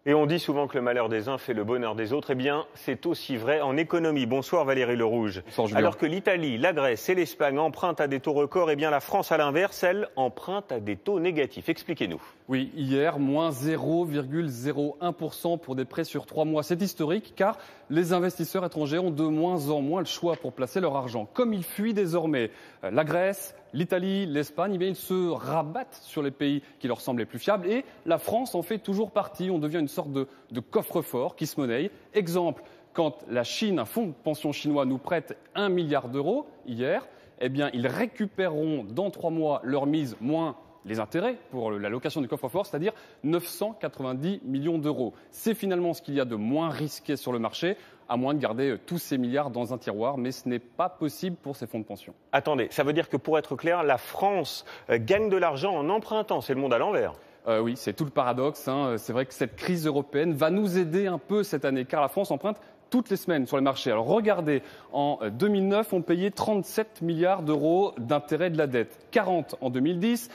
Et on dit souvent que le malheur des uns fait le bonheur des autres. Eh bien, c'est aussi vrai en économie. Bonsoir Valérie Lerouge. Bonsoir Julien. Alors que l'Italie, la Grèce et l'Espagne empruntent à des taux records, eh bien la France, à l'inverse, elle emprunte à des taux négatifs. Expliquez-nous. Oui, hier, moins 0,01% pour des prêts sur 3 mois. C'est historique car les investisseurs étrangers ont de moins en moins le choix pour placer leur argent. Comme ils fuient désormais la Grèce, l'Italie, l'Espagne, eh bien, ils se rabattent sur les pays qui leur semblent les plus fiables. Et la France en fait toujours partie. On devient une sorte de coffre-fort qui se monnaie. Exemple, quand la Chine, un fonds de pension chinois, nous prête 1 milliard d'euros hier, eh bien, ils récupéreront dans 3 mois leur mise moins les intérêts pour la location du coffre-fort, c'est-à-dire 990 millions d'euros. C'est finalement ce qu'il y a de moins risqué sur le marché, à moins de garder tous ces milliards dans un tiroir, mais ce n'est pas possible pour ces fonds de pension. Attendez, ça veut dire que pour être clair, la France gagne de l'argent en empruntant. C'est le monde à l'envers. Oui, c'est tout le paradoxe. C'est vrai que cette crise européenne va nous aider un peu cette année, car la France emprunte toutes les semaines sur les marchés. Alors regardez, en 2009, on payait 37 milliards d'euros d'intérêt de la dette, 40 en 2010,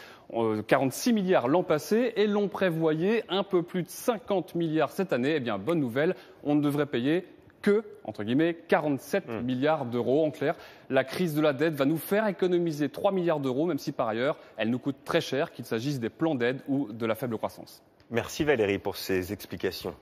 46 milliards l'an passé, et l'on prévoyait un peu plus de 50 milliards cette année. Eh bien, bonne nouvelle, on ne devrait payer que, entre guillemets, 47 milliards d'euros. En clair, la crise de la dette va nous faire économiser 3 milliards d'euros, même si par ailleurs, elle nous coûte très cher, qu'il s'agisse des plans d'aide ou de la faible croissance. Merci Valérie pour ces explications.